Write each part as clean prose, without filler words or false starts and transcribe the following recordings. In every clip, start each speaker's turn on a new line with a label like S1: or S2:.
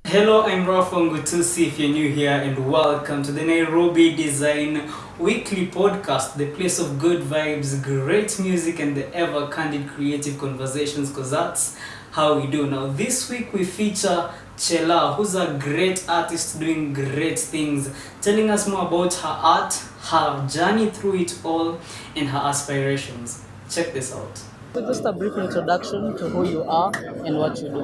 S1: Hello, I'm Rafon Gutusi if you're new here, and welcome to the Nairobi Design Weekly Podcast, the place of good vibes, great music, and the ever candid creative conversations, because that's how we do. Now, this week we feature Chela, who's a great artist doing great things, telling us more about her art, her journey through it all, and her aspirations. Check this out.
S2: So just a brief introduction to who you are and what you do.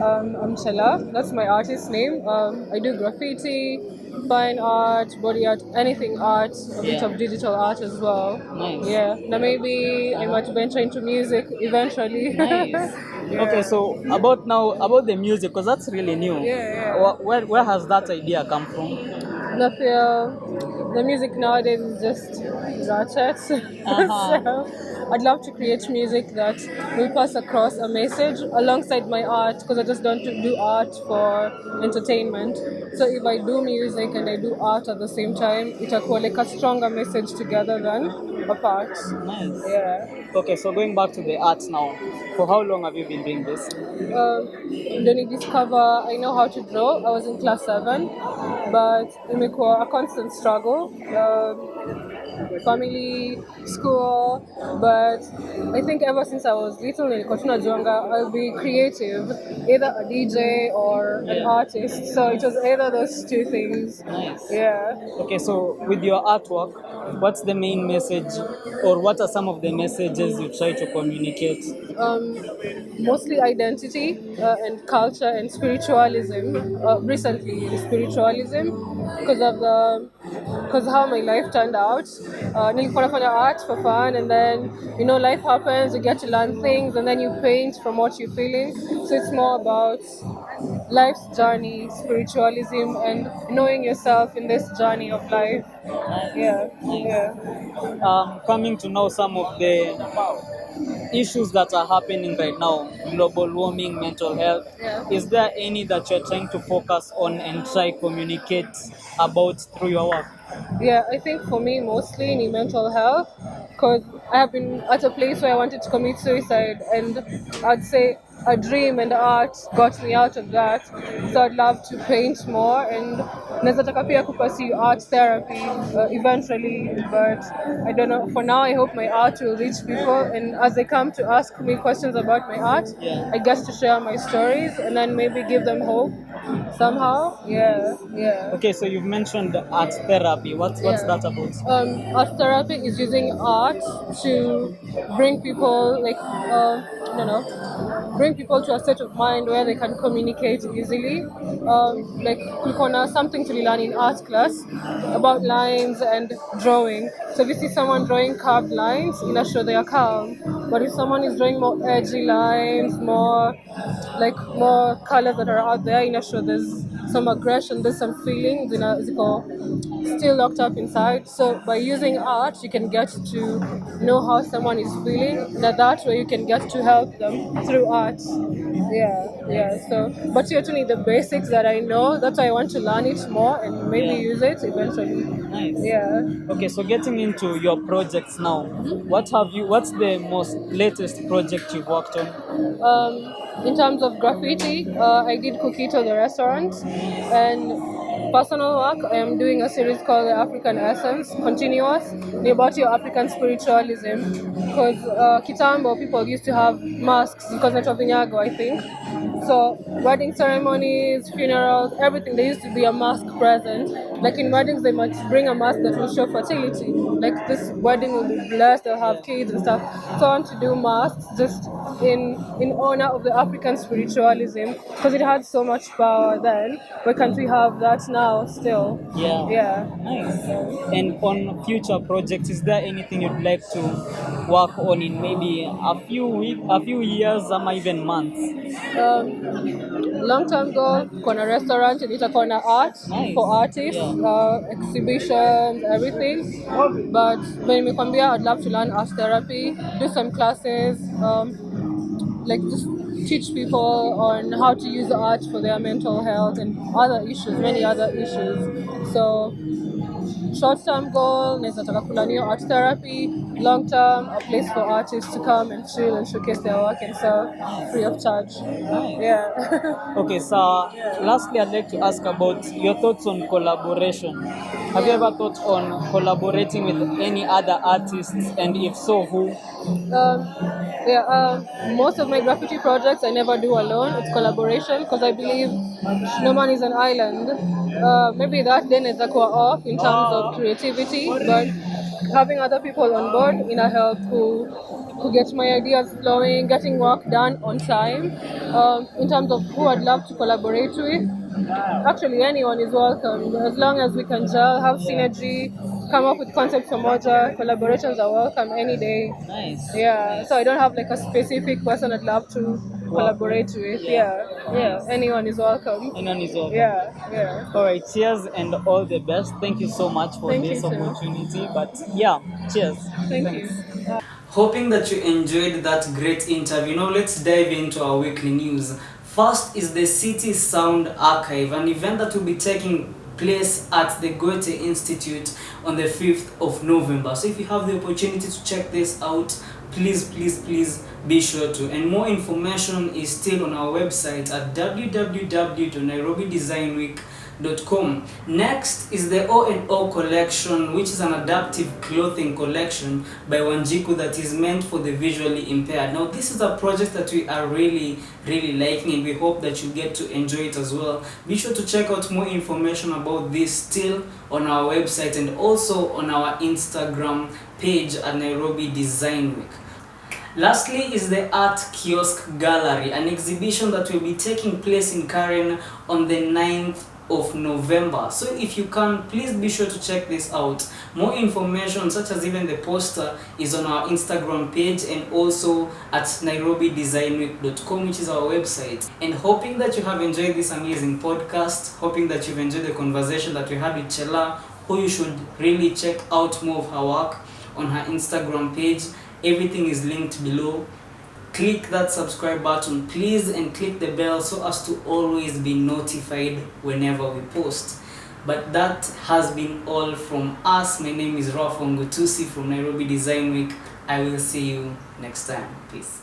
S3: I'm Shella. That's my artist name. I do graffiti, fine art, body art, anything art, a bit
S2: Yeah.
S3: of digital art as well.
S2: Nice.
S3: Yeah. Now maybe I might venture into music eventually.
S2: Nice.
S3: Yeah.
S2: Okay, so about the music, because that's really new.
S3: Yeah.
S2: Where has that idea come from?
S3: I feel the music nowadays is just ratchet. So I'd love to create music that will pass across a message alongside my art because I just don't do art for entertainment. So if I do music and I do art at the same time, it'll call like a stronger message together than apart.
S2: Nice.
S3: Yeah.
S2: Okay, so going back to the arts now, for how long have you been doing this?
S3: Then I discover I know how to draw. I was in class 7, but it was a constant struggle. Family, school, but I think ever since I was little nilikuwa tunajuanga I'll be creative, either a DJ or an artist. So it was either those two things.
S2: Nice.
S3: Yeah.
S2: Okay, so with your artwork, what's the main message, or what are some of the messages you try to communicate?
S3: Mostly identity and culture and spiritualism. Recently, in spiritualism, because how my life turned out. Nilikuwa nafanya art for fun, and then life happens. You get to learn things, and then you paint from what you're feeling. So it's more about life's journey, spiritualism, and knowing yourself in this journey of life. Yeah, yeah.
S2: Coming to know some of the issues that are happening right now, global warming, mental health,
S3: Yeah.
S2: is there any that you're trying to focus on and try communicate about through your work?
S3: Yeah, I think for me, mostly in mental health, because I have been at a place where I wanted to commit suicide, and I'd say a dream and art got me out of that. So I'd love to paint more, and naweza taka pia pursue art therapy eventually, but I don't know. For now, I hope my art will reach people, and as they come to ask me questions about my art,
S2: Yeah.
S3: I get to share my stories and then maybe give them hope somehow. Yeah, yeah.
S2: Okay, so you've mentioned art therapy. What's
S3: Yeah.
S2: that about?
S3: Art therapy is using art to bring people, like, I don't know, bring people to a state of mind where they can communicate easily. Like, kulikuwa something to learn in art class about lines and drawing. So if you see someone drawing curved lines, in a show they are calm. But if someone is drawing more edgy lines, more colors that are out there, in a show there's some aggression, there's some feelings, still locked up inside. So by using art, you can get to know how someone is feeling. That way you can get to help them through art. Yeah. So, but you have to need the basics that I know. That's why I want to learn it more and maybe use it eventually.
S2: Nice.
S3: Yeah.
S2: Okay, so getting into your projects now, what's the most latest project you've worked on?
S3: In terms of graffiti, I did Cookito the restaurant, and personal work, I am doing a series called The African Essence, continuous, about your African spiritualism. Because Kitambo people used to have masks because of Vinyago, I think. So wedding ceremonies, funerals, everything, there used to be a mask present. Like in weddings, they might bring a mask that will show fertility. Like this wedding will be blessed, they'll have kids and stuff. So I want to do masks just in honor of the African spiritualism because it had so much power then. Why can't we have that now still?
S2: Yeah.
S3: Yeah.
S2: Nice. And on future projects, is there anything you'd like to work on in maybe a few years, or even months?
S3: Long-term goal, kuna restaurant in Itakona art
S2: Nice.
S3: for artists,
S2: Yeah.
S3: exhibitions, everything. But when Mekwambia, I'd love to learn art therapy, do some classes, like just teach people on how to use art for their mental health and other issues, many other issues. So short-term goal, naweza taka kulearn art therapy. Long-term, a place for artists to come and chill and showcase their work and sell free of charge.
S2: Nice.
S3: Yeah.
S2: Okay, so lastly, I'd like to ask about your thoughts on collaboration. Have you
S3: Yeah.
S2: ever thought on collaborating with any other artists, and if so, who?
S3: Most of my graffiti projects I never do alone. It's collaboration because I believe no man is an island. Maybe that then is off in terms of creativity, but having other people on board in a help who get my ideas flowing, getting work done on time. In terms of who I'd love to collaborate with, actually anyone is welcome as long as we can gel, have synergy, come up with concepts for moja. Collaborations are welcome any day.
S2: Nice.
S3: Yeah,
S2: Nice.
S3: so I don't have like a specific person I'd love to collaborate with. Yeah, anyone is welcome.
S2: Anyone is welcome.
S3: Yeah.
S2: All right, cheers and all the best. Thank you so much for
S3: Thank
S2: this
S3: you too.
S2: opportunity. But yeah, cheers.
S3: Thank
S2: Thanks.
S3: you.
S1: Hoping that you enjoyed that great interview. Now let's dive into our weekly news. First is the City Sound Archive, an event that will be taking place at the Goethe Institute on the 5th of November. So if you have the opportunity to check this out, please be sure to. And more information is still on our website at www.nairobidesignweek.com. Next is the O&O collection, which is an adaptive clothing collection by Wanjiku that is meant for the visually impaired. Now this is a project that we are really liking, and we hope that you get to enjoy it as well. Be sure to check out more information about this still on our website and also on our Instagram page at Nairobi Design Week. Lastly is the Art Kiosk Gallery, an exhibition that will be taking place in Karen on the 9th of November. So if you can, please be sure to check this out. More information such as even the poster is on our Instagram page and also at nairobidesignweek.com, which is our website. And hoping that you have enjoyed this amazing podcast, hoping that you've enjoyed the conversation that we had with Chela, who you should really check out more of her work on her Instagram page. Everything is linked below. Click that subscribe button please and click the bell so as to always be notified whenever we post. But that has been all from us. My name is Rafa Ngutusi from Nairobi Design Week. I will see you next time. Peace.